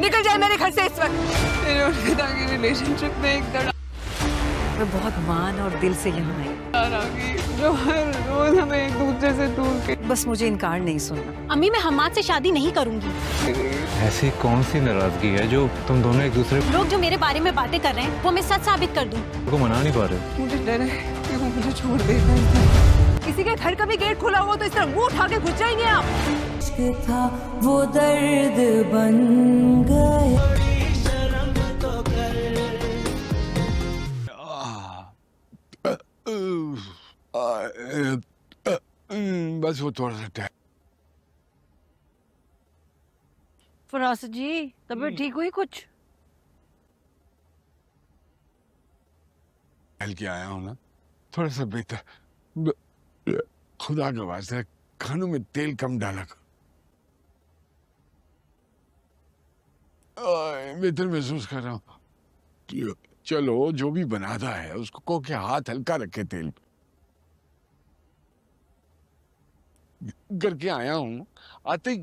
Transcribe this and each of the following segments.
निकल जाए मेरे घर से इस वक्त। मेरे और फिदा की रिलेशनशिप में एक दरार मैं बहुत मान और दिल से यहाँ आई, आ गई जो हर रोज हमें एक दूसरे से दूर के। बस मुझे इनकार नहीं सुनना। अम्मी मैं हम्माद से शादी नहीं करूंगी। ऐसी कौन सी नाराजगी है जो तुम दोनों एक दूसरे लोग जो मेरे बारे में बातें कर रहे हैं वो मैं सच साबित कर दूं। को मना नहीं पा रहे? मुझे डर है कि वो मुझे छोड़ देगा। किसी के घर का भी गेट खुला हुआ तो इस तरह मुंह उठा के घुस जाएंगे आप। था वो दर्द बन गए। बस वो थोड़ा सा टाइम। फरासत जी तबीयत ठीक हुई कुछ? टहल के आया हूँ ना, थोड़ा सा बेहतर। खुदा का वास्ता खानों में तेल कम डाला कर। बेहतर महसूस कर रहा हूँ। चलो जो भी बनाता है उसको कहो कि हाथ हल्का रखे तेल पे। करके आया हूँ, आते ही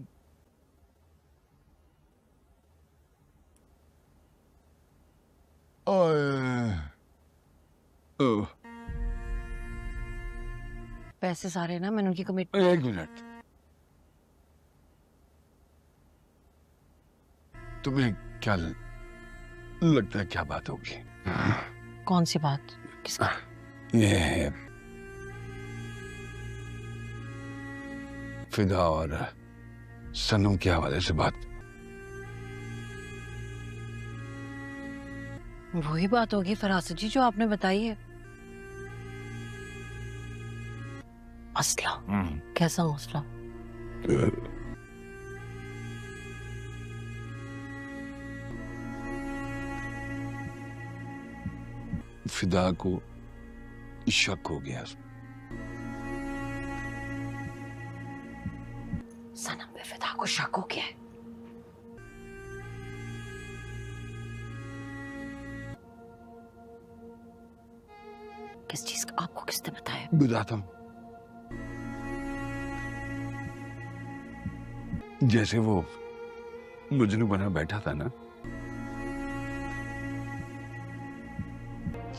पैसे सारे ना मैंने उनकी कमिट। एक मिनट, तुम्हें क्या लगता है क्या बात होगी? कौन सी बात? किसका? ये फिदा और सनम के हवाले से बात। वही बात होगी फरासत जी जो आपने बताई है। मसला? कैसा मसला? फिदा को शक हो गया। सनम पे फिदा को शक हो गया है। किस चीज का? आपको किसने बताया? बताता हूं। जैसे वो मुजनू बना बैठा था ना,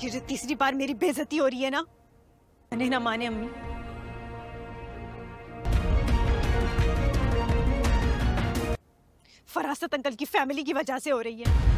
ये जो तीसरी बार मेरी बेइज्जती हो रही है ना, मैंने ना माने अम्मी। फरासत अंकल की फैमिली की वजह से हो रही है।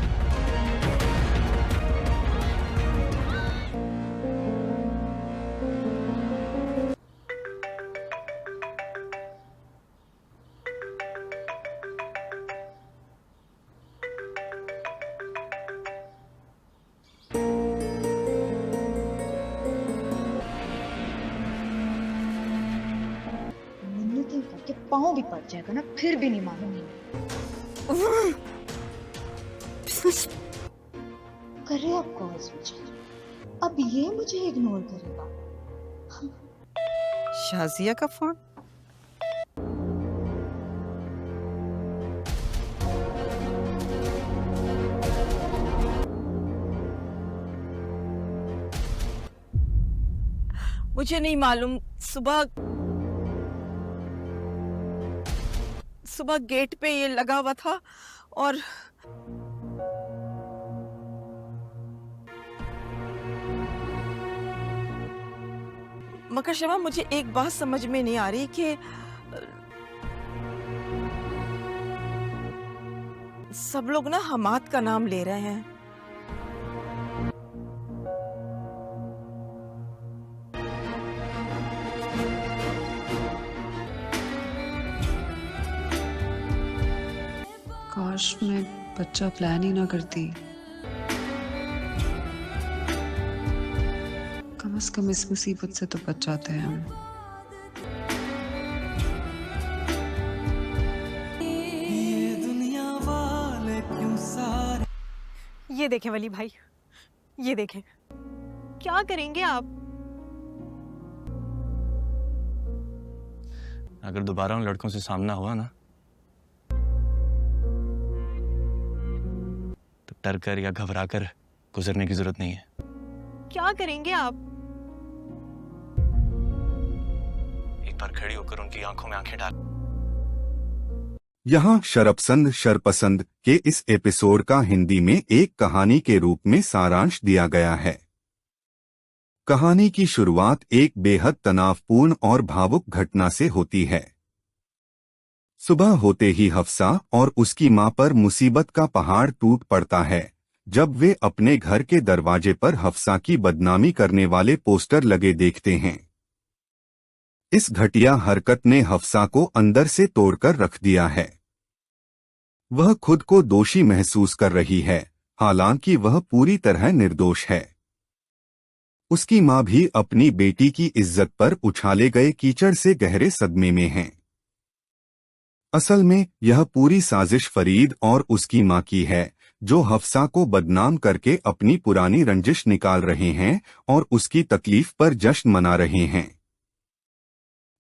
करके पाँव भी पड़ जाएगा ना, फिर भी नहीं मानूंगी। करे अब कॉल्स मुझे, अब ये मुझे इग्नोर करेगा। शाजिया का फोन। मुझे नहीं मालूम, सुबह गेट पे ये लगा हुआ था और मगर शमा मुझे एक बात समझ में नहीं आ रही कि सब लोग ना हमाद का नाम ले रहे हैं। काश मैं बच्चा प्लान ही ना करती। कम से कम इस मुसीबत से तो बच जाते हैं हम। ये देखें वली भाई, ये देखें, क्या करेंगे आप? अगर दोबारा उन लड़कों से सामना हुआ ना, तो डर कर या घबरा कर गुजरने की जरूरत नहीं है। क्या करेंगे आप? एक बार खड़ी होकर उनकी आंखों में आंखें डाल। यहाँ शरपसंद शरपसंद के इस एपिसोड का हिंदी में एक कहानी के रूप में सारांश दिया गया है। कहानी की शुरुआत एक बेहद तनावपूर्ण और भावुक घटना से होती है। सुबह होते ही हफ्सा और उसकी मां पर मुसीबत का पहाड़ टूट पड़ता है जब वे अपने घर के दरवाजे पर हफ्सा की बदनामी करने वाले पोस्टर लगे देखते हैं। इस घटिया हरकत ने हफ्सा को अंदर से तोड़कर रख दिया है। वह खुद को दोषी महसूस कर रही है, हालांकि वह पूरी तरह निर्दोष है। उसकी मां भी अपनी बेटी की इज्जत पर उछाले गए कीचड़ से गहरे सदमे में है। असल में यह पूरी साजिश फरीद और उसकी मां की है, जो हफ्सा को बदनाम करके अपनी पुरानी रंजिश निकाल रहे हैं और उसकी तकलीफ पर जश्न मना रहे हैं।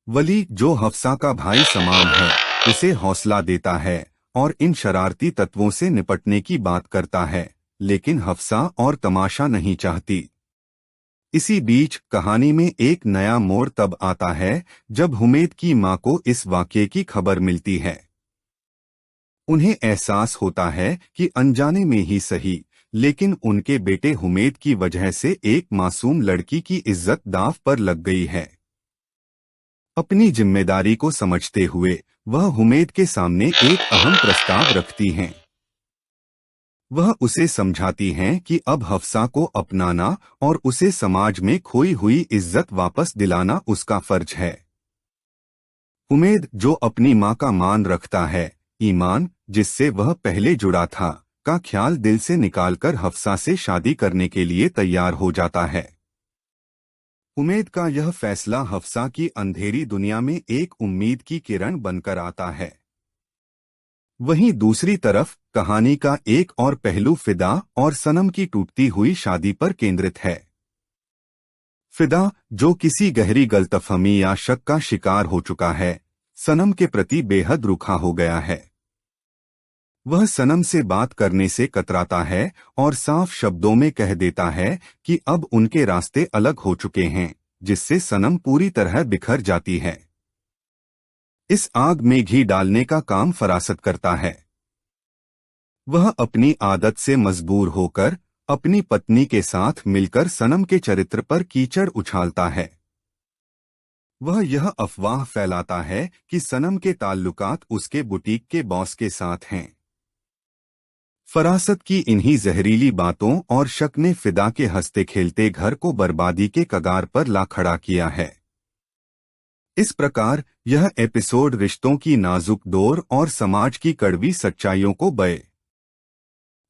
वली, जो हफ्सा का भाई समान है, उसे हौसला देता है और इन शरारती तत्वों से निपटने की बात करता है, लेकिन हफ्सा और तमाशा नहीं चाहती। इसी बीच कहानी में एक नया मोड़ तब आता है जब हुमैद की मां को इस वाकये की खबर मिलती है। उन्हें एहसास होता है कि अनजाने में ही सही, लेकिन उनके बेटे हुमैद की वजह से एक मासूम लड़की की इज्जत दांव पर लग गई है। अपनी जिम्मेदारी को समझते हुए वह हुमैद के सामने एक अहम प्रस्ताव रखती हैं। वह उसे समझाती हैं कि अब हफ्सा को अपनाना और उसे समाज में खोई हुई इज्जत वापस दिलाना उसका फर्ज है। हुमैद, जो अपनी मां का मान रखता है, ईमान जिससे वह पहले जुड़ा था, का ख्याल दिल से निकालकर हफ्सा से शादी करने के लिए तैयार हो जाता है। हुमैद का यह फैसला हफ्सा की अंधेरी दुनिया में एक उम्मीद की किरण बनकर आता है। वहीं दूसरी तरफ कहानी का एक और पहलू फिदा और सनम की टूटती हुई शादी पर केंद्रित है। फिदा, जो किसी गहरी गलतफहमी या शक का शिकार हो चुका है, सनम के प्रति बेहद रूखा हो गया है। वह सनम से बात करने से कतराता है और साफ शब्दों में कह देता है कि अब उनके रास्ते अलग हो चुके हैं, जिससे सनम पूरी तरह बिखर जाती है। इस आग में घी डालने का काम फरासत करता है। वह अपनी आदत से मजबूर होकर अपनी पत्नी के साथ मिलकर सनम के चरित्र पर कीचड़ उछालता है। वह यह अफवाह फैलाता है कि सनम के ताल्लुकात उसके बुटीक के बॉस के साथ हैं। फरासत की इन्हीं जहरीली बातों और शक ने फिदा के हंसते खेलते घर को बर्बादी के कगार पर ला खड़ा किया है। इस प्रकार यह एपिसोड रिश्तों की नाजुक डोर और समाज की कड़वी सच्चाइयों को बये।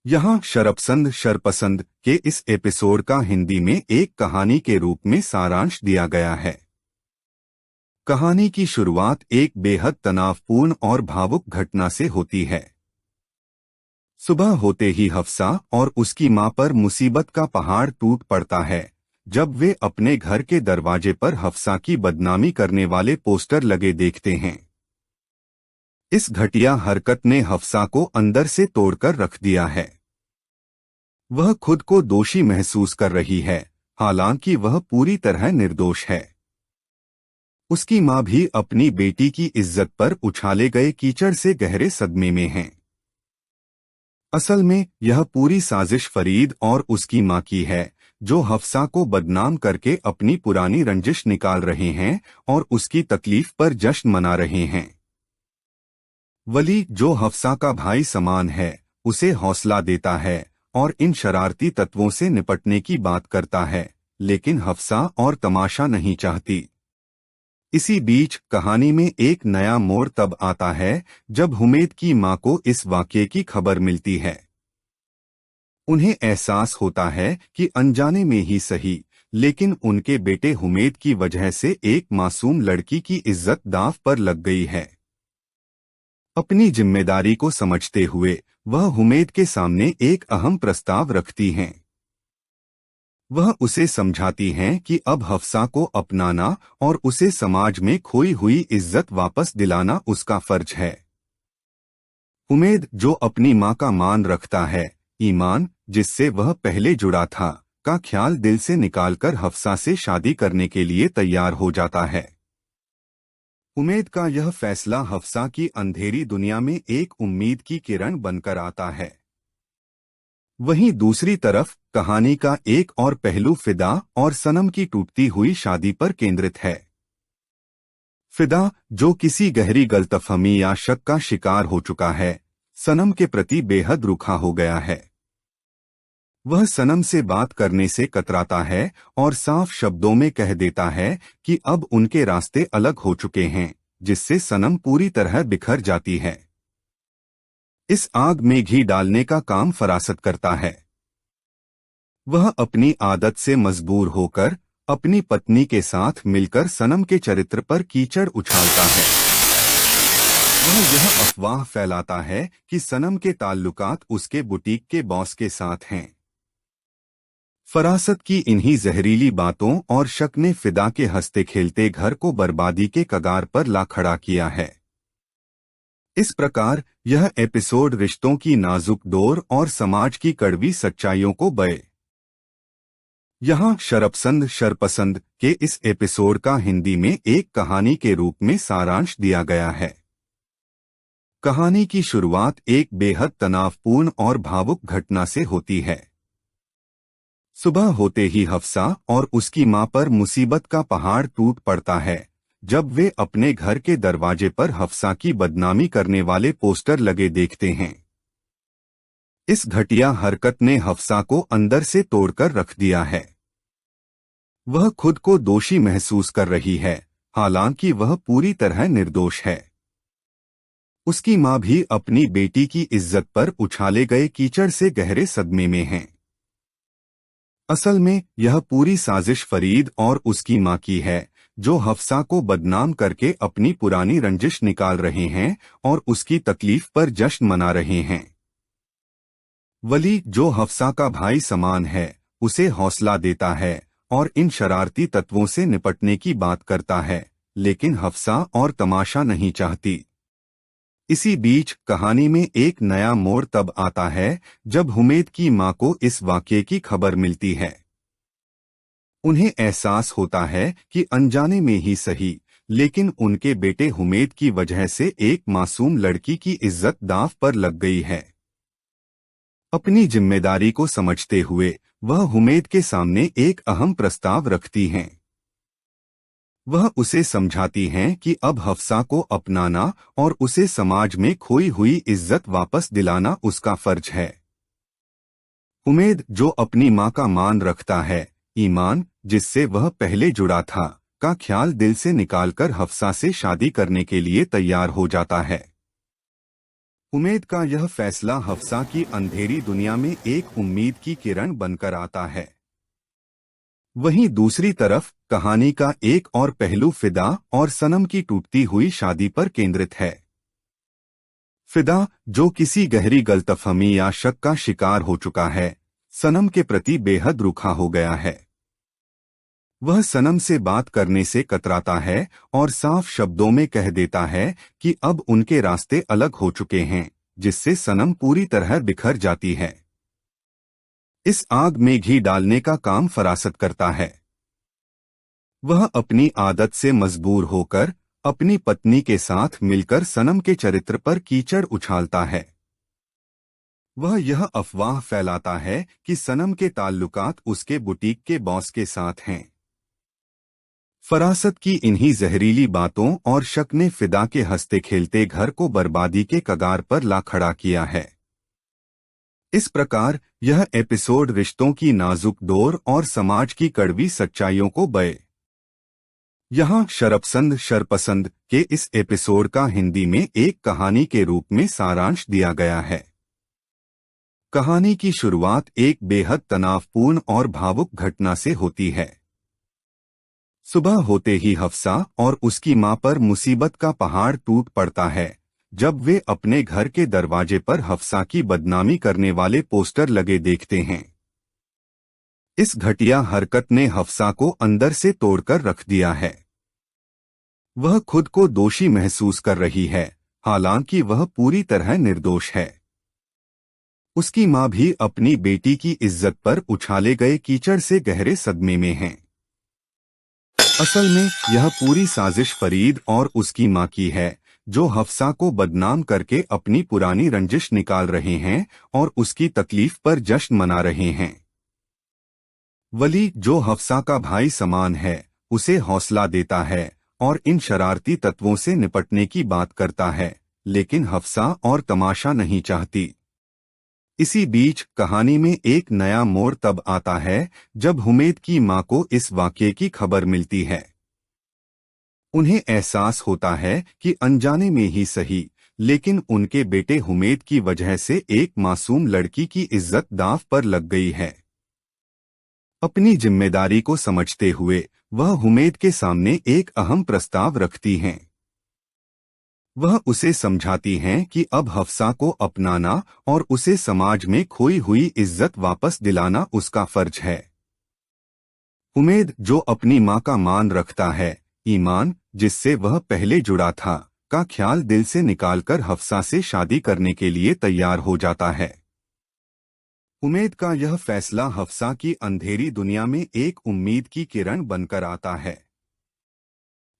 यहाँ शरपसंद शरपसंद के इस एपिसोड का हिंदी में एक कहानी के रूप में सारांश दिया गया है। कहानी की शुरुआत एक बेहद तनावपूर्ण और भावुक घटना से होती है। सुबह होते ही हफ्सा और उसकी मां पर मुसीबत का पहाड़ टूट पड़ता है जब वे अपने घर के दरवाजे पर हफ्सा की बदनामी करने वाले पोस्टर लगे देखते हैं। इस घटिया हरकत ने हफ्सा को अंदर से तोड़कर रख दिया है। वह खुद को दोषी महसूस कर रही है, हालांकि वह पूरी तरह निर्दोष है। उसकी मां भी अपनी बेटी की इज्जत पर उछाले गए कीचड़ से गहरे सदमे में है। असल में यह पूरी साजिश फरीद और उसकी मां की है, जो हफ्सा को बदनाम करके अपनी पुरानी रंजिश निकाल रहे हैं और उसकी तकलीफ पर जश्न मना रहे हैं। वली, जो हफ्सा का भाई समान है, उसे हौसला देता है और इन शरारती तत्वों से निपटने की बात करता है, लेकिन हफ्सा और तमाशा नहीं चाहती। इसी बीच कहानी में एक नया मोड़ तब आता है जब हुमैद की मां को इस वाकये की खबर मिलती है। उन्हें एहसास होता है कि अनजाने में ही सही, लेकिन उनके बेटे हुमैद की वजह से एक मासूम लड़की की इज्जत दांव पर लग गई है। अपनी जिम्मेदारी को समझते हुए वह हुमैद के सामने एक अहम प्रस्ताव रखती हैं। वह उसे समझाती हैं कि अब हफ्सा को अपनाना और उसे समाज में खोई हुई इज्जत वापस दिलाना उसका फर्ज है। हुमैद, जो अपनी मां का मान रखता है, ईमान जिससे वह पहले जुड़ा था, का ख्याल दिल से निकालकर हफ्सा से शादी करने के लिए तैयार हो जाता है। उमेद का यह फैसला हफ्सा की अंधेरी दुनिया में एक उम्मीद की किरण बनकर आता है। वहीं दूसरी तरफ कहानी का एक और पहलू फिदा और सनम की टूटती हुई शादी पर केंद्रित है। फिदा, जो किसी गहरी गलतफहमी या शक का शिकार हो चुका है, सनम के प्रति बेहद रूखा हो गया है। वह सनम से बात करने से कतराता है और साफ शब्दों में कह देता है कि अब उनके रास्ते अलग हो चुके हैं, जिससे सनम पूरी तरह बिखर जाती है। इस आग में घी डालने का काम फरासत करता है। वह अपनी आदत से मजबूर होकर अपनी पत्नी के साथ मिलकर सनम के चरित्र पर कीचड़ उछालता है। वह यह अफवाह फैलाता है कि सनम के ताल्लुकात उसके बुटीक के बॉस के साथ हैं। फरासत की इन्हीं जहरीली बातों और शक ने फिदा के हंसते खेलते घर को बर्बादी के कगार पर ला खड़ा किया है। इस प्रकार यह एपिसोड रिश्तों की नाजुक डोर और समाज की कड़वी सच्चाइयों को बये। यहाँ शरपसंद के इस एपिसोड का हिंदी में एक कहानी के रूप में सारांश दिया गया है। कहानी की शुरुआत एक बेहद तनावपूर्ण और भावुक घटना से होती है। सुबह होते ही हफ्सा और उसकी मां पर मुसीबत का पहाड़ टूट पड़ता है जब वे अपने घर के दरवाजे पर हफ्सा की बदनामी करने वाले पोस्टर लगे देखते हैं। इस घटिया हरकत ने हफ्सा को अंदर से तोड़कर रख दिया है। वह खुद को दोषी महसूस कर रही है, हालांकि वह पूरी तरह निर्दोष है। उसकी मां भी अपनी बेटी की इज्जत पर उछाले गए कीचड़ से गहरे सदमे में है। असल में यह पूरी साजिश फरीद और उसकी मां की है, जो हफ्सा को बदनाम करके अपनी पुरानी रंजिश निकाल रहे हैं और उसकी तकलीफ पर जश्न मना रहे हैं। वली, जो हफ्सा का भाई समान है, उसे हौसला देता है और इन शरारती तत्वों से निपटने की बात करता है, लेकिन हफ्सा और तमाशा नहीं चाहती। इसी बीच कहानी में एक नया मोड़ तब आता है जब हुमैद की मां को इस वाकये की खबर मिलती है। उन्हें एहसास होता है कि अनजाने में ही सही, लेकिन उनके बेटे हुमैद की वजह से एक मासूम लड़की की इज्जत दांव पर लग गई है। अपनी जिम्मेदारी को समझते हुए वह हुमैद के सामने एक अहम प्रस्ताव रखती हैं। वह उसे समझाती हैं कि अब हफ्सा को अपनाना और उसे समाज में खोई हुई इज्जत वापस दिलाना उसका फर्ज है। हुमैद, जो अपनी मां का मान रखता है, ईमान जिससे वह पहले जुड़ा था, का ख्याल दिल से निकालकर हफ्सा से शादी करने के लिए तैयार हो जाता है। हुमैद का यह फैसला हफ्सा की अंधेरी दुनिया में एक उम्मीद की किरण बनकर आता है। वहीं दूसरी तरफ कहानी का एक और पहलू फिदा और सनम की टूटती हुई शादी पर केंद्रित है। फिदा, जो किसी गहरी गलतफहमी या शक का शिकार हो चुका है, सनम के प्रति बेहद रूखा हो गया है। वह सनम से बात करने से कतराता है और साफ शब्दों में कह देता है कि अब उनके रास्ते अलग हो चुके हैं, जिससे सनम पूरी तरह बिखर जाती है। इस आग में घी डालने का काम फरासत करता है। वह अपनी आदत से मजबूर होकर अपनी पत्नी के साथ मिलकर सनम के चरित्र पर कीचड़ उछालता है। वह यह अफवाह फैलाता है कि सनम के ताल्लुकात उसके बुटीक के बॉस के साथ हैं। फरासत की इन्हीं जहरीली बातों और शक ने फिदा के हंसते खेलते घर को बर्बादी के कगार पर ला खड़ा किया है। इस प्रकार यह एपिसोड रिश्तों की नाजुक डोर और समाज की कड़वी सच्चाइयों को बये। यहाँ शरपसंद के इस एपिसोड का हिंदी में एक कहानी के रूप में सारांश दिया गया है। कहानी की शुरुआत एक बेहद तनावपूर्ण और भावुक घटना से होती है। सुबह होते ही हफ्सा और उसकी मां पर मुसीबत का पहाड़ टूट पड़ता है जब वे अपने घर के दरवाजे पर हफ्सा की बदनामी करने वाले पोस्टर लगे देखते हैं। इस घटिया हरकत ने हफ्सा को अंदर से तोड़कर रख दिया है। वह खुद को दोषी महसूस कर रही है, हालांकि वह पूरी तरह निर्दोष है। उसकी मां भी अपनी बेटी की इज्जत पर उछाले गए कीचड़ से गहरे सदमे में है। असल में यह पूरी साजिश फरीद और उसकी मां की है, जो हफ्सा को बदनाम करके अपनी पुरानी रंजिश निकाल रहे हैं और उसकी तकलीफ पर जश्न मना रहे हैं। वली, जो हफ्सा का भाई समान है, उसे हौसला देता है और इन शरारती तत्वों से निपटने की बात करता है, लेकिन हफ्सा और तमाशा नहीं चाहती। इसी बीच कहानी में एक नया मोड़ तब आता है जब हुमैद की मां को इस वाक़ये की खबर मिलती है। उन्हें एहसास होता है कि अनजाने में ही सही, लेकिन उनके बेटे हुमैद की वजह से एक मासूम लड़की की इज्जत दांव पर लग गई है। अपनी जिम्मेदारी को समझते हुए वह हुमैद के सामने एक अहम प्रस्ताव रखती हैं। वह उसे समझाती हैं कि अब हफ्सा को अपनाना और उसे समाज में खोई हुई इज्जत वापस दिलाना उसका फर्ज है। हुमैद, जो अपनी मां का मान रखता है, ईमान जिससे वह पहले जुड़ा था, का ख्याल दिल से निकालकर हफ्सा से शादी करने के लिए तैयार हो जाता है। हुमैद का यह फैसला हफ्सा की अंधेरी दुनिया में एक उम्मीद की किरण बनकर आता है।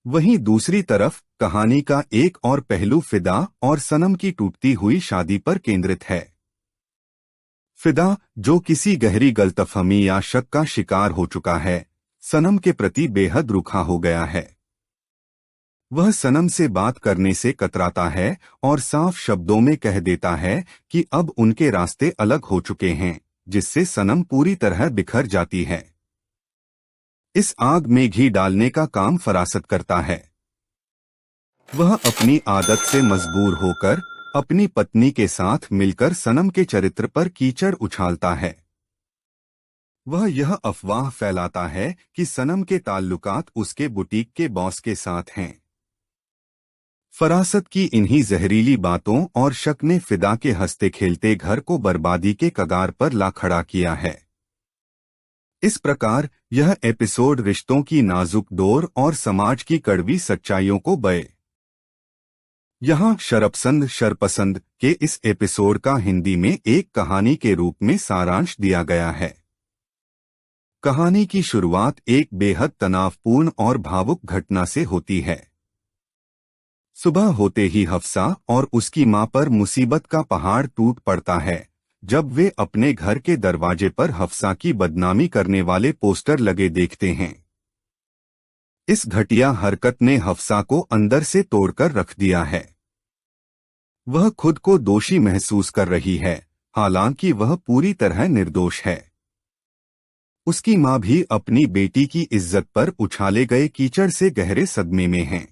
वहीं दूसरी तरफ कहानी का एक और पहलू फिदा और सनम की टूटती हुई शादी पर केंद्रित है। फिदा, जो किसी गहरी गलतफहमी या शक का शिकार हो चुका है, सनम के प्रति बेहद रूखा हो गया है। वह सनम से बात करने से कतराता है और साफ शब्दों में कह देता है कि अब उनके रास्ते अलग हो चुके हैं, जिससे सनम पूरी तरह बिखर जाती है। इस आग में घी डालने का काम फरासत करता है। वह अपनी आदत से मजबूर होकर अपनी पत्नी के साथ मिलकर सनम के चरित्र पर कीचड़ उछालता है। वह यह अफवाह फैलाता है कि सनम के ताल्लुकात उसके बुटीक के बॉस के साथ हैं। फरासत की इन्हीं जहरीली बातों और शक ने फिदा के हंसते खेलते घर को बर्बादी के कगार पर ला खड़ा किया है। इस प्रकार यह एपिसोड रिश्तों की नाजुक डोर और समाज की कड़वी सच्चाइयों को बये। यहाँ शरपसंद के इस एपिसोड का हिंदी में एक कहानी के रूप में सारांश दिया गया है। कहानी की शुरुआत एक बेहद तनावपूर्ण और भावुक घटना से होती है। सुबह होते ही हफ्सा और उसकी मां पर मुसीबत का पहाड़ टूट पड़ता है जब वे अपने घर के दरवाजे पर हफ्सा की बदनामी करने वाले पोस्टर लगे देखते हैं। इस घटिया हरकत ने हफ्सा को अंदर से तोड़कर रख दिया है। वह खुद को दोषी महसूस कर रही है, हालांकि वह पूरी तरह निर्दोष है। उसकी मां भी अपनी बेटी की इज्जत पर उछाले गए कीचड़ से गहरे सदमे में है।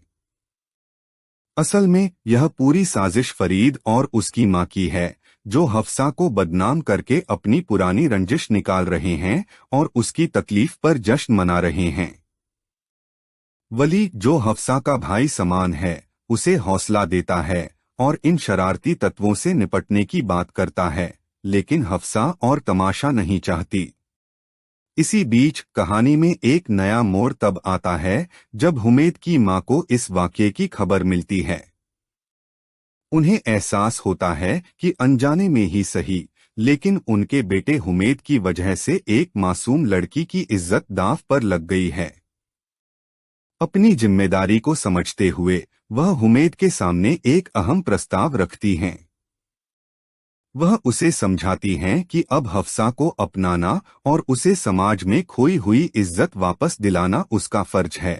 असल में यह पूरी साजिश फरीद और उसकी मां की है, जो हफ्सा को बदनाम करके अपनी पुरानी रंजिश निकाल रहे हैं और उसकी तकलीफ पर जश्न मना रहे हैं। वली, जो हफ्सा का भाई समान है, उसे हौसला देता है और इन शरारती तत्वों से निपटने की बात करता है, लेकिन हफ्सा और तमाशा नहीं चाहती। इसी बीच कहानी में एक नया मोड़ तब आता है जब हुमैद की मां को इस वाक़ये की खबर मिलती है। उन्हें एहसास होता है कि अनजाने में ही सही, लेकिन उनके बेटे हुमैद की वजह से एक मासूम लड़की की इज्जत दांव पर लग गई है। अपनी जिम्मेदारी को समझते हुए वह हुमैद के सामने एक अहम प्रस्ताव रखती हैं। वह उसे समझाती हैं कि अब हफ्सा को अपनाना और उसे समाज में खोई हुई इज्जत वापस दिलाना उसका फर्ज है।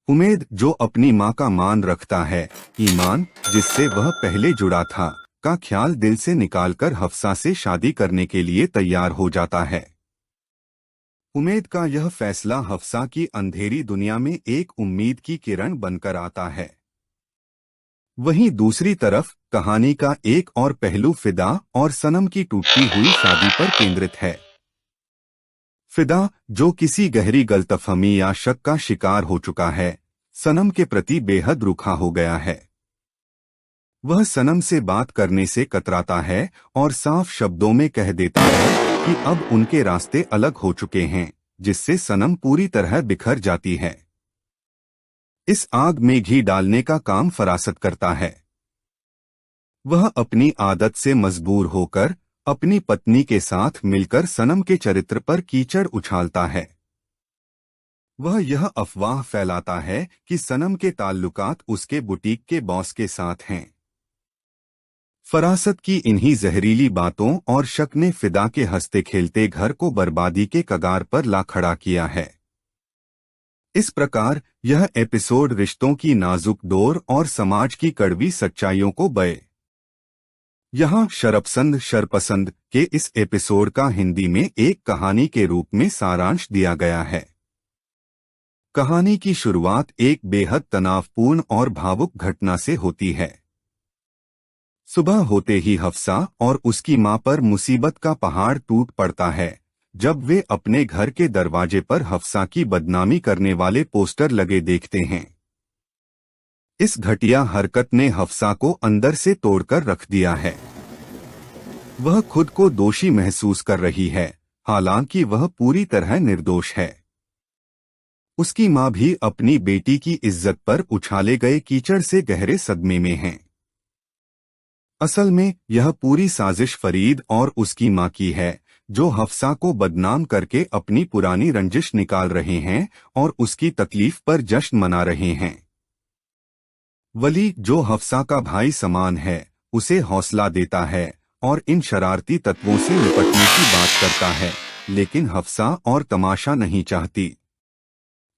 हुमैद, जो अपनी मां का मान रखता है, ईमान जिससे वह पहले जुड़ा था, का ख्याल दिल से निकालकर हफ्सा से शादी करने के लिए तैयार हो जाता है। हुमैद का यह फैसला हफ्सा की अंधेरी दुनिया में एक उम्मीद की किरण बनकर आता है। वहीं दूसरी तरफ कहानी का एक और पहलू फिदा और सनम की टूटती हुई शादी पर केंद्रित है। फिदा, जो किसी गहरी गलतफहमी या शक का शिकार हो चुका है, सनम के प्रति बेहद रूखा हो गया है। वह सनम से बात करने से कतराता है और साफ शब्दों में कह देता है कि अब उनके रास्ते अलग हो चुके हैं, जिससे सनम पूरी तरह बिखर जाती है। इस आग में घी डालने का काम फरासत करता है। वह अपनी आदत से मजबूर होकर अपनी पत्नी के साथ मिलकर सनम के चरित्र पर कीचड़ उछालता है। वह यह अफवाह फैलाता है कि सनम के ताल्लुकात उसके बुटीक के बॉस के साथ हैं। फरासत की इन्हीं जहरीली बातों और शक ने फिदा के हंसते खेलते घर को बर्बादी के कगार पर ला खड़ा किया है। इस प्रकार यह एपिसोड रिश्तों की नाजुक डोर और समाज की कड़वी सच्चाइयों को बये। यहाँ शरपसंद के इस एपिसोड का हिंदी में एक कहानी के रूप में सारांश दिया गया है। कहानी की शुरुआत एक बेहद तनावपूर्ण और भावुक घटना से होती है। सुबह होते ही हफ्सा और उसकी मां पर मुसीबत का पहाड़ टूट पड़ता है जब वे अपने घर के दरवाजे पर हफ्सा की बदनामी करने वाले पोस्टर लगे देखते हैं। इस घटिया हरकत ने हफ्सा को अंदर से तोड़कर रख दिया है। वह खुद को दोषी महसूस कर रही है, हालांकि वह पूरी तरह निर्दोष है। उसकी मां भी अपनी बेटी की इज्जत पर उछाले गए कीचड़ से गहरे सदमे में है। असल में यह पूरी साजिश फरीद और उसकी मां की है, जो हफ्सा को बदनाम करके अपनी पुरानी रंजिश निकाल रहे हैं और उसकी तकलीफ पर जश्न मना रहे हैं। वली, जो हफ्सा का भाई समान है, उसे हौसला देता है और इन शरारती तत्वों से निपटने की बात करता है, लेकिन हफ्सा और तमाशा नहीं चाहती।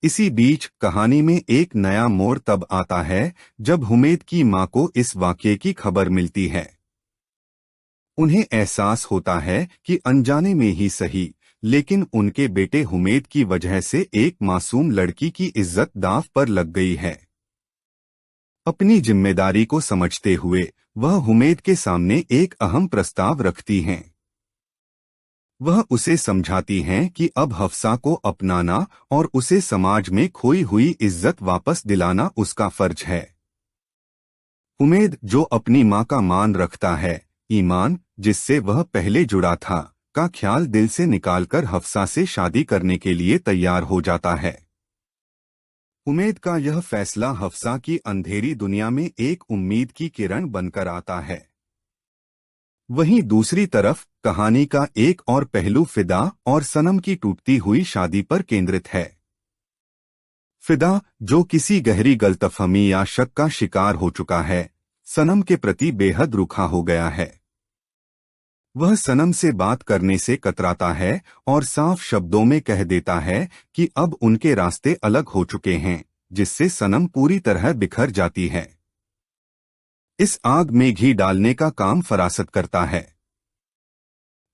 इसी बीच कहानी में एक नया मोड़ तब आता है जब हुमैद की मां को इस वाकये की खबर मिलती है। उन्हें एहसास होता है कि अनजाने में ही सही, लेकिन उनके बेटे हुमैद की वजह से एक मासूम लड़की की इज्जत दांव पर लग गई है। अपनी जिम्मेदारी को समझते हुए वह हुमैद के सामने एक अहम प्रस्ताव रखती हैं। वह उसे समझाती हैं कि अब हफ्सा को अपनाना और उसे समाज में खोई हुई इज्जत वापस दिलाना उसका फर्ज है। हुमैद, जो अपनी मां का मान रखता है, ईमान जिससे वह पहले जुड़ा था, का ख्याल दिल से निकालकर हफ्सा से शादी करने के लिए तैयार हो जाता है। हुमैद का यह फैसला हफ्सा की अंधेरी दुनिया में एक उम्मीद की किरण बनकर आता है। वहीं दूसरी तरफ कहानी का एक और पहलू फिदा और सनम की टूटती हुई शादी पर केंद्रित है। फिदा, जो किसी गहरी गलतफहमी या शक का शिकार हो चुका है, सनम के प्रति बेहद रूखा हो गया है। वह सनम से बात करने से कतराता है और साफ शब्दों में कह देता है कि अब उनके रास्ते अलग हो चुके हैं, जिससे सनम पूरी तरह बिखर जाती है। इस आग में घी डालने का काम फरासत करता है।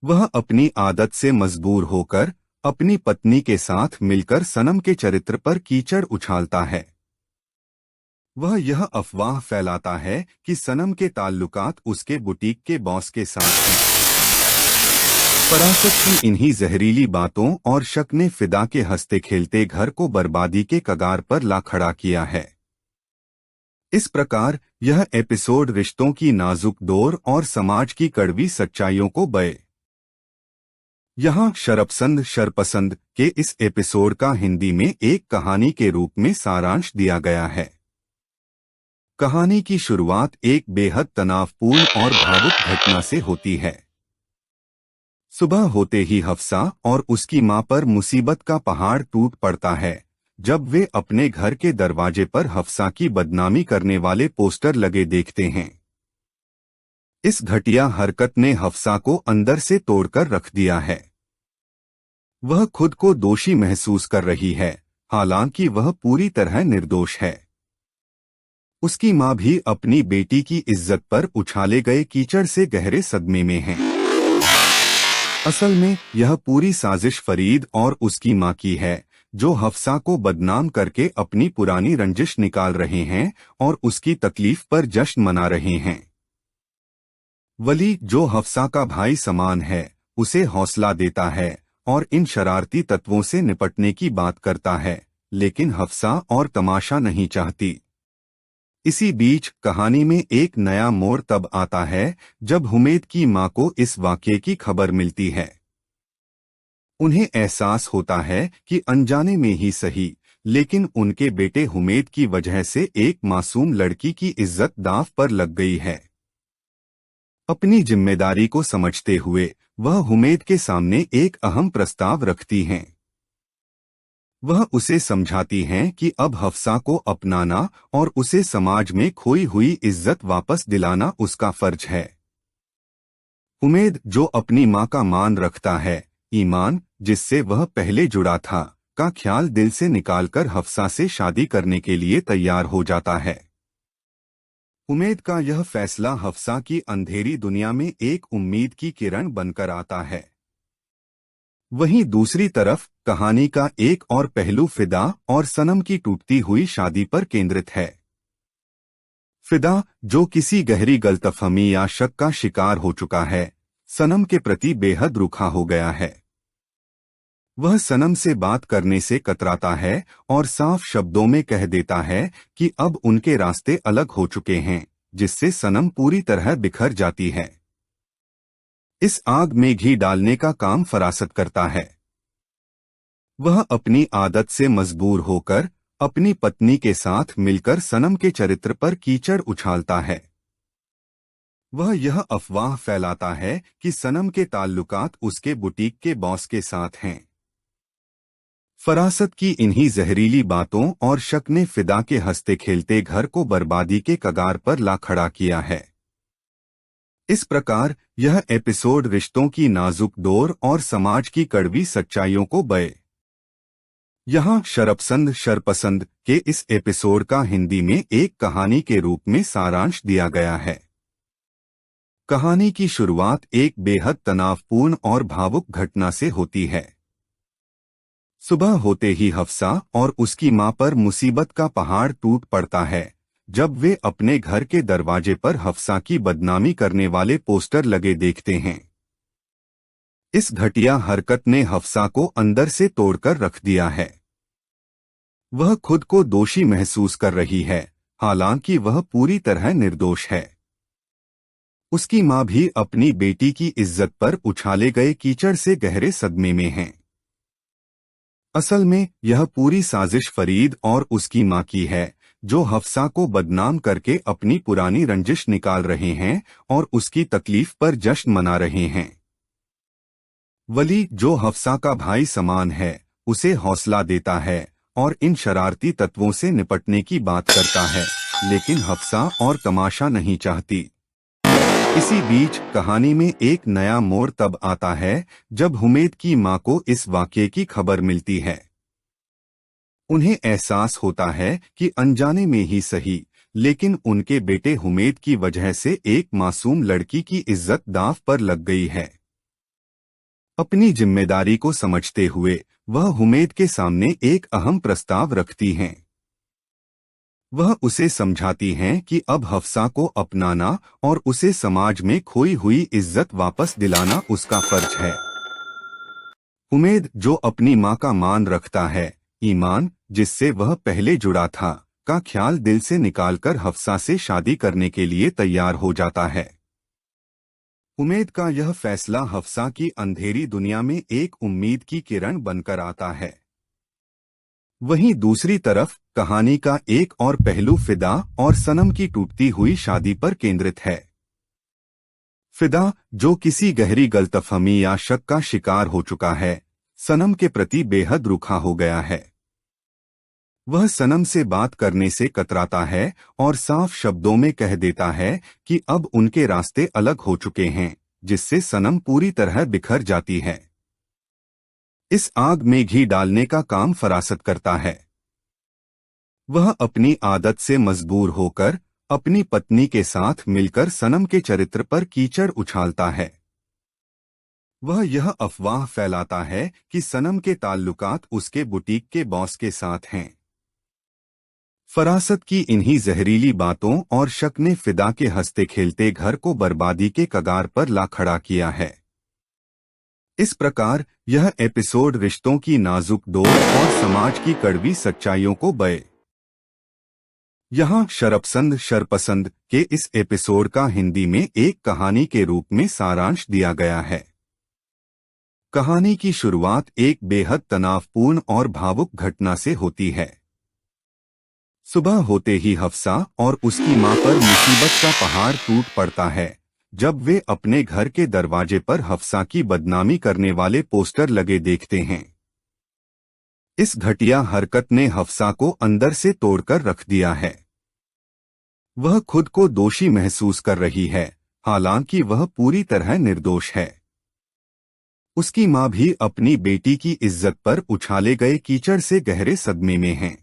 वह अपनी आदत से मजबूर होकर अपनी पत्नी के साथ मिलकर सनम के चरित्र पर कीचड़ उछालता है। वह यह अफवाह फैलाता है कि सनम के ताल्लुकात उसके बुटीक के बॉस के साथ हैं। फरासत की इन्हीं जहरीली बातों और शक ने फिदा के हंसते खेलते घर को बर्बादी के कगार पर ला खड़ा किया है। इस प्रकार यह एपिसोड रिश्तों की नाजुक डोर और समाज की कड़वी सच्चाइयों को बये। यहाँ शरपसंद के इस एपिसोड का हिंदी में एक कहानी के रूप में सारांश दिया गया है। कहानी की शुरुआत एक बेहद तनावपूर्ण और भावुक घटना से होती है। सुबह होते ही हफ्सा और उसकी मां पर मुसीबत का पहाड़ टूट पड़ता है जब वे अपने घर के दरवाजे पर हफ्सा की बदनामी करने वाले पोस्टर लगे देखते हैं। इस घटिया हरकत ने हफ्सा को अंदर से तोड़कर रख दिया है। वह खुद को दोषी महसूस कर रही है, हालांकि वह पूरी तरह निर्दोष है। उसकी मां भी अपनी बेटी की इज्जत पर उछाले गए कीचड़ से गहरे सदमे में है। असल में यह पूरी साजिश फरीद और उसकी मां की है, जो हफ्सा को बदनाम करके अपनी पुरानी रंजिश निकाल रहे हैं और उसकी तकलीफ पर जश्न मना रहे हैं। वली, जो हफ्सा का भाई समान है, उसे हौसला देता है और इन शरारती तत्वों से निपटने की बात करता है, लेकिन हफ्सा और तमाशा नहीं चाहती। इसी बीच कहानी में एक नया मोड़ तब आता है जब हुमैद की मां को इस वाकये की खबर मिलती है। उन्हें एहसास होता है कि अनजाने में ही सही, लेकिन उनके बेटे हुमैद की वजह से एक मासूम लड़की की इज्जत दांव पर लग गई है। अपनी जिम्मेदारी को समझते हुए वह हुमैद के सामने एक अहम प्रस्ताव रखती हैं। वह उसे समझाती हैं कि अब हफ्सा को अपनाना और उसे समाज में खोई हुई इज्जत वापस दिलाना उसका फर्ज है। उमेद, जो अपनी मां का मान रखता है, ईमान जिससे वह पहले जुड़ा था, का ख्याल दिल से निकालकर हफ्सा से शादी करने के लिए तैयार हो जाता है। उमेद का यह फैसला हफ्सा की अंधेरी दुनिया में एक उम्मीद की किरण बनकर आता है। वहीं दूसरी तरफ कहानी का एक और पहलू फिदा और सनम की टूटती हुई शादी पर केंद्रित है। फिदा, जो किसी गहरी गलतफहमी या शक का शिकार हो चुका है, सनम के प्रति बेहद रूखा हो गया है। वह सनम से बात करने से कतराता है और साफ शब्दों में कह देता है कि अब उनके रास्ते अलग हो चुके हैं, जिससे सनम पूरी तरह बिखर जाती है। इस आग में घी डालने का काम फरासत करता है। वह अपनी आदत से मजबूर होकर अपनी पत्नी के साथ मिलकर सनम के चरित्र पर कीचड़ उछालता है। वह यह अफवाह फैलाता है कि सनम के ताल्लुकात उसके बुटीक के बॉस के साथ हैं। फरासत की इन्हीं जहरीली बातों और शक ने फिदा के हंसते खेलते घर को बर्बादी के कगार पर ला खड़ा किया है। इस प्रकार यह एपिसोड रिश्तों की नाजुक डोर और समाज की कड़वी सच्चाइयों को बये। यहाँ शरपसंद के इस एपिसोड का हिंदी में एक कहानी के रूप में सारांश दिया गया है। कहानी की शुरुआत एक बेहद तनावपूर्ण और भावुक घटना से होती है। सुबह होते ही हफ्सा और उसकी मां पर मुसीबत का पहाड़ टूट पड़ता है जब वे अपने घर के दरवाजे पर हफ्सा की बदनामी करने वाले पोस्टर लगे देखते हैं। इस घटिया हरकत ने हफ्सा को अंदर से तोड़कर रख दिया है। वह खुद को दोषी महसूस कर रही है, हालांकि वह पूरी तरह निर्दोष है। उसकी मां भी अपनी बेटी की इज्जत पर उछाले गए कीचड़ से गहरे सदमे में है। असल में यह पूरी साजिश फरीद और उसकी मां की है, जो हफ्सा को बदनाम करके अपनी पुरानी रंजिश निकाल रहे हैं और उसकी तकलीफ पर जश्न मना रहे हैं। वली, जो हफ्सा का भाई समान है, उसे हौसला देता है और इन शरारती तत्वों से निपटने की बात करता है, लेकिन हफ्सा और तमाशा नहीं चाहती। इसी बीच कहानी में एक नया मोड़ तब आता है जब हुमेद की मां को इस वाकये की खबर मिलती है। उन्हें एहसास होता है कि अनजाने में ही सही, लेकिन उनके बेटे हुमेद की वजह से एक मासूम लड़की की इज्जत दांव पर लग गई है। अपनी जिम्मेदारी को समझते हुए वह हुमेद के सामने एक अहम प्रस्ताव रखती हैं। वह उसे समझाती हैं कि अब हफ्सा को अपनाना और उसे समाज में खोई हुई इज्जत वापस दिलाना उसका फर्ज है। हुमेद, जो अपनी मां का मान रखता है, ईमान जिससे वह पहले जुड़ा था, का ख्याल दिल से निकालकर हफ्सा से शादी करने के लिए तैयार हो जाता है। उमेद का यह फैसला हफ्सा की अंधेरी दुनिया में एक उम्मीद की किरण बनकर आता है। वहीं दूसरी तरफ कहानी का एक और पहलू फिदा और सनम की टूटती हुई शादी पर केंद्रित है। फिदा, जो किसी गहरी गलतफहमी या शक का शिकार हो चुका है, सनम के प्रति बेहद रूखा हो गया है। वह सनम से बात करने से कतराता है और साफ शब्दों में कह देता है कि अब उनके रास्ते अलग हो चुके हैं, जिससे सनम पूरी तरह बिखर जाती है। इस आग में घी डालने का काम फरासत करता है। वह अपनी आदत से मजबूर होकर अपनी पत्नी के साथ मिलकर सनम के चरित्र पर कीचड़ उछालता है। वह यह अफवाह फैलाता है कि सनम के ताल्लुकात उसके बुटीक के बॉस के साथ हैं। फरासत की इन्हीं जहरीली बातों और शक ने फिदा के हंसते खेलते घर को बर्बादी के कगार पर ला खड़ा किया है। इस प्रकार यह एपिसोड रिश्तों की नाजुक डोर और समाज की कड़वी सच्चाइयों को बये। यहाँ शरपसंद के इस एपिसोड का हिंदी में एक कहानी के रूप में सारांश दिया गया है। कहानी की शुरुआत एक बेहद तनावपूर्ण और भावुक घटना से होती है। सुबह होते ही हफ्सा और उसकी मां पर मुसीबत का पहाड़ टूट पड़ता है जब वे अपने घर के दरवाजे पर हफ्सा की बदनामी करने वाले पोस्टर लगे देखते हैं। इस घटिया हरकत ने हफ्सा को अंदर से तोड़कर रख दिया है। वह खुद को दोषी महसूस कर रही है, हालांकि वह पूरी तरह निर्दोष है। उसकी मां भी अपनी बेटी की इज्जत पर उछाले गए कीचड़ से गहरे सदमे में है।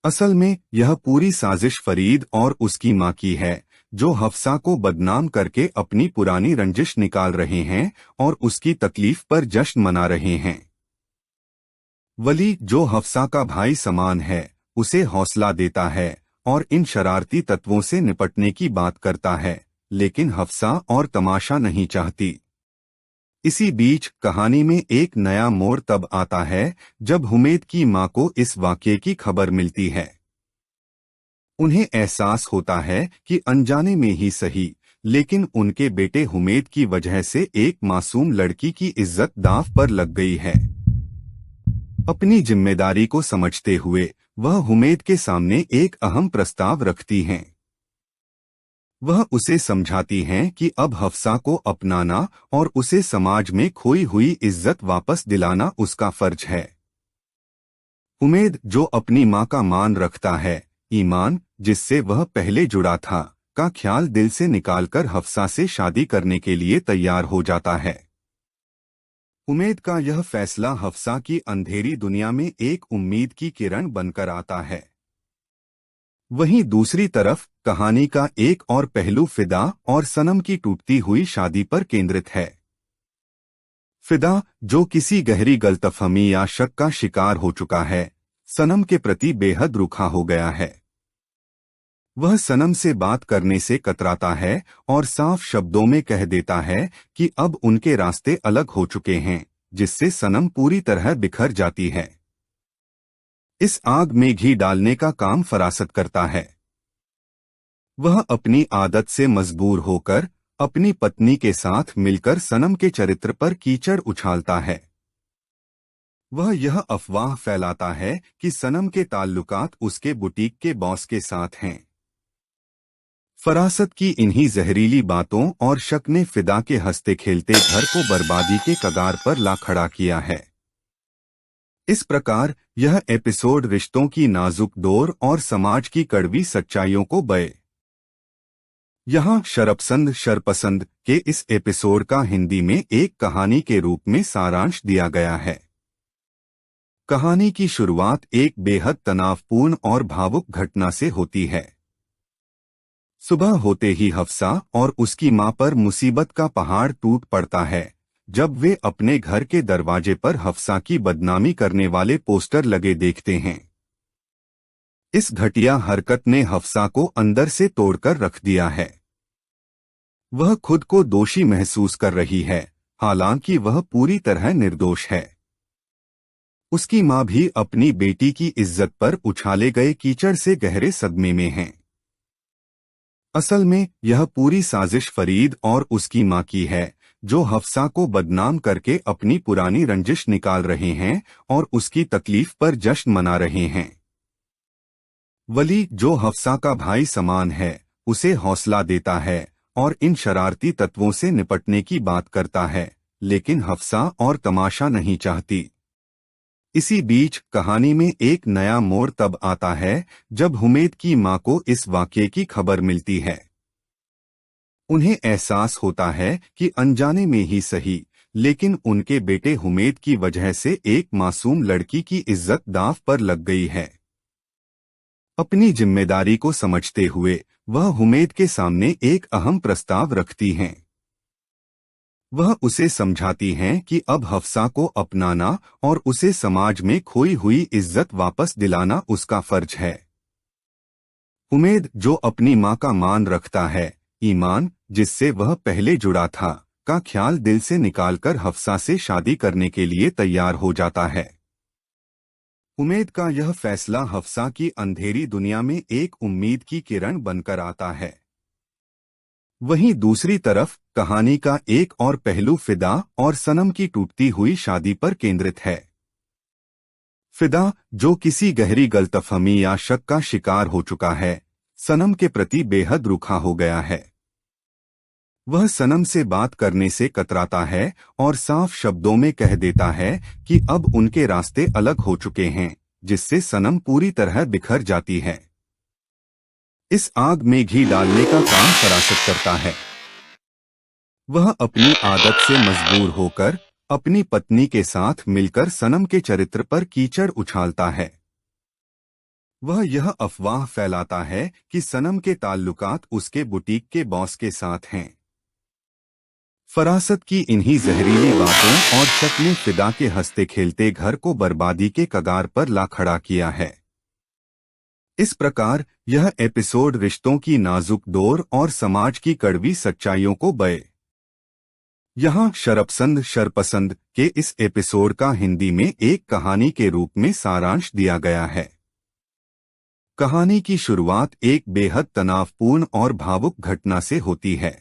असल में यह पूरी साजिश फरीद और उसकी मां की है, जो हफ्सा को बदनाम करके अपनी पुरानी रंजिश निकाल रहे हैं और उसकी तकलीफ पर जश्न मना रहे हैं। वली, जो हफ्सा का भाई समान है, उसे हौसला देता है और इन शरारती तत्वों से निपटने की बात करता है, लेकिन हफ्सा और तमाशा नहीं चाहती। इसी बीच कहानी में एक नया मोड़ तब आता है जब हुमैद की मां को इस वाकये की खबर मिलती है। उन्हें एहसास होता है कि अनजाने में ही सही, लेकिन उनके बेटे हुमैद की वजह से एक मासूम लड़की की इज्जत दांव पर लग गई है। अपनी जिम्मेदारी को समझते हुए वह हुमैद के सामने एक अहम प्रस्ताव रखती हैं। वह उसे समझाती हैं कि अब हफ्सा को अपनाना और उसे समाज में खोई हुई इज्जत वापस दिलाना उसका फर्ज है। हुमैद, जो अपनी मां का मान रखता है, ईमान जिससे वह पहले जुड़ा था, का ख्याल दिल से निकालकर हफ्सा से शादी करने के लिए तैयार हो जाता है। हुमैद का यह फैसला हफ्सा की अंधेरी दुनिया में एक उम्मीद की किरण बनकर आता है। वहीं दूसरी तरफ कहानी का एक और पहलू फिदा और सनम की टूटती हुई शादी पर केंद्रित है। फिदा, जो किसी गहरी गलतफहमी या शक का शिकार हो चुका है, सनम के प्रति बेहद रूखा हो गया है। वह सनम से बात करने से कतराता है और साफ शब्दों में कह देता है कि अब उनके रास्ते अलग हो चुके हैं, जिससे सनम पूरी तरह बिखर जाती है। इस आग में घी डालने का काम फरासत करता है। वह अपनी आदत से मजबूर होकर अपनी पत्नी के साथ मिलकर सनम के चरित्र पर कीचड़ उछालता है। वह यह अफवाह फैलाता है कि सनम के ताल्लुकात उसके बुटीक के बॉस के साथ हैं। फरासत की इन्हीं जहरीली बातों और शक ने फिदा के हंसते खेलते घर को बर्बादी के कगार पर ला खड़ा किया है। इस प्रकार यह एपिसोड रिश्तों की नाजुक डोर और समाज की कड़वी सच्चाइयों को बये। यहाँ शरपसंद के इस एपिसोड का हिंदी में एक कहानी के रूप में सारांश दिया गया है। कहानी की शुरुआत एक बेहद तनावपूर्ण और भावुक घटना से होती है। सुबह होते ही हफ्सा और उसकी मां पर मुसीबत का पहाड़ टूट पड़ता है जब वे अपने घर के दरवाजे पर हफ्सा की बदनामी करने वाले पोस्टर लगे देखते हैं। इस घटिया हरकत ने हफ्सा को अंदर से तोड़कर रख दिया है। वह खुद को दोषी महसूस कर रही है, हालांकि वह पूरी तरह निर्दोष है। उसकी मां भी अपनी बेटी की इज्जत पर उछाले गए कीचड़ से गहरे सदमे में है। असल में यह पूरी साजिश फरीद और उसकी मां की है, जो हफ्सा को बदनाम करके अपनी पुरानी रंजिश निकाल रहे हैं और उसकी तकलीफ पर जश्न मना रहे हैं। वली, जो हफ्सा का भाई समान है, उसे हौसला देता है और इन शरारती तत्वों से निपटने की बात करता है, लेकिन हफ्सा और तमाशा नहीं चाहती। इसी बीच कहानी में एक नया मोड़ तब आता है जब हुमैद की मां को इस वाकये की खबर मिलती है। उन्हें एहसास होता है कि अनजाने में ही सही, लेकिन उनके बेटे हुमैद की वजह से एक मासूम लड़की की इज्जत दांव पर लग गई है। अपनी जिम्मेदारी को समझते हुए वह हुमैद के सामने एक अहम प्रस्ताव रखती हैं। वह उसे समझाती हैं कि अब हफ्सा को अपनाना और उसे समाज में खोई हुई इज्जत वापस दिलाना उसका फर्ज है। हुमैद, जो अपनी मां का मान रखता है, ईमान जिससे वह पहले जुड़ा था, का ख्याल दिल से निकालकर हफ्सा से शादी करने के लिए तैयार हो जाता है। हुमैद का यह फैसला हफ्सा की अंधेरी दुनिया में एक उम्मीद की किरण बनकर आता है। वहीं दूसरी तरफ कहानी का एक और पहलू फिदा और सनम की टूटती हुई शादी पर केंद्रित है। फिदा, जो किसी गहरी गलतफहमी या शक का शिकार हो चुका है, सनम के प्रति बेहद रूखा हो गया है। वह सनम से बात करने से कतराता है और साफ शब्दों में कह देता है कि अब उनके रास्ते अलग हो चुके हैं, जिससे सनम पूरी तरह बिखर जाती है। इस आग में घी डालने का काम फरासत करता है। वह अपनी आदत से मजबूर होकर अपनी पत्नी के साथ मिलकर सनम के चरित्र पर कीचड़ उछालता है। वह यह अफवाह फैलाता है कि सनम के ताल्लुकात उसके बुटीक के बॉस के साथ हैं। फरासत की इन्हीं जहरीली बातों और शक ने फिदा के हंसते खेलते घर को बर्बादी के कगार पर ला खड़ा किया है। इस प्रकार यह एपिसोड रिश्तों की नाजुक डोर और समाज की कड़वी सच्चाइयों को बये। यहाँ शरपसंद के इस एपिसोड का हिंदी में एक कहानी के रूप में सारांश दिया गया है। कहानी की शुरुआत एक बेहद तनावपूर्ण और भावुक घटना से होती है।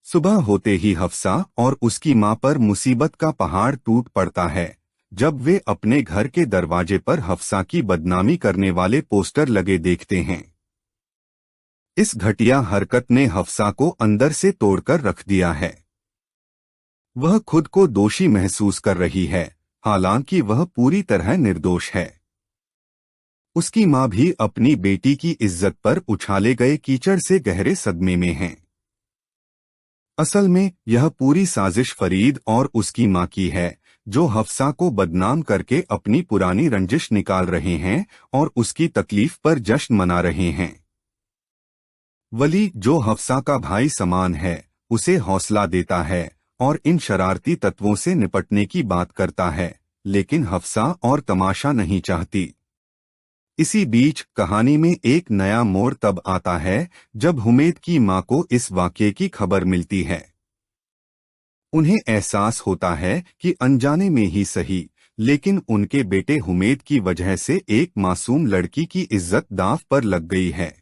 सुबह होते ही हफ्सा और उसकी मां पर मुसीबत का पहाड़ टूट पड़ता है जब वे अपने घर के दरवाजे पर हफ्सा की बदनामी करने वाले पोस्टर लगे देखते हैं। इस घटिया हरकत ने हफ्सा को अंदर से तोड़कर रख दिया है। वह खुद को दोषी महसूस कर रही है, हालांकि वह पूरी तरह निर्दोष है। उसकी मां भी अपनी बेटी की इज्जत पर उछाले गए कीचड़ से गहरे सदमे में है। असल में यह पूरी साजिश फरीद और उसकी मां की है, जो हफ्सा को बदनाम करके अपनी पुरानी रंजिश निकाल रहे हैं और उसकी तकलीफ पर जश्न मना रहे हैं। वली, जो हफ्सा का भाई समान है, उसे हौसला देता है और इन शरारती तत्वों से निपटने की बात करता है, लेकिन हफ्सा और तमाशा नहीं चाहती। इसी बीच कहानी में एक नया मोड़ तब आता है जब हुमैद की मां को इस वाकये की खबर मिलती है। उन्हें एहसास होता है कि अनजाने में ही सही, लेकिन उनके बेटे हुमैद की वजह से एक मासूम लड़की की इज्जत दांव पर लग गई है।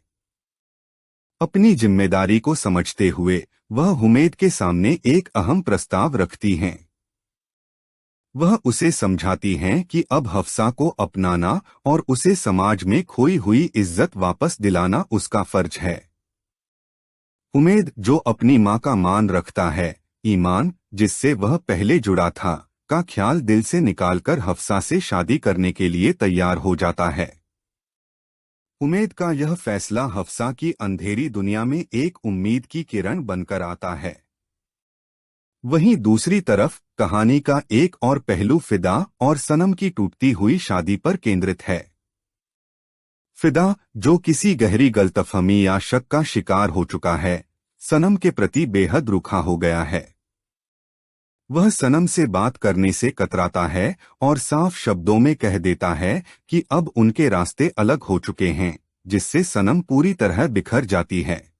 अपनी जिम्मेदारी को समझते हुए वह हुमैद के सामने एक अहम प्रस्ताव रखती हैं। वह उसे समझाती हैं कि अब हफ्सा को अपनाना और उसे समाज में खोई हुई इज्जत वापस दिलाना उसका फर्ज है। हुमैद, जो अपनी मां का मान रखता है, ईमान जिससे वह पहले जुड़ा था, का ख्याल दिल से निकालकर हफ्सा से शादी करने के लिए तैयार हो जाता है। हुमैद का यह फैसला हफ्सा की अंधेरी दुनिया में एक उम्मीद की किरण बनकर आता है। वहीं दूसरी तरफ कहानी का एक और पहलू फिदा और सनम की टूटती हुई शादी पर केंद्रित है। फिदा, जो किसी गहरी गलतफहमी या शक का शिकार हो चुका है, सनम के प्रति बेहद रूखा हो गया है। वह सनम से बात करने से कतराता है और साफ शब्दों में कह देता है कि अब उनके रास्ते अलग हो चुके हैं, जिससे सनम पूरी तरह बिखर जाती है।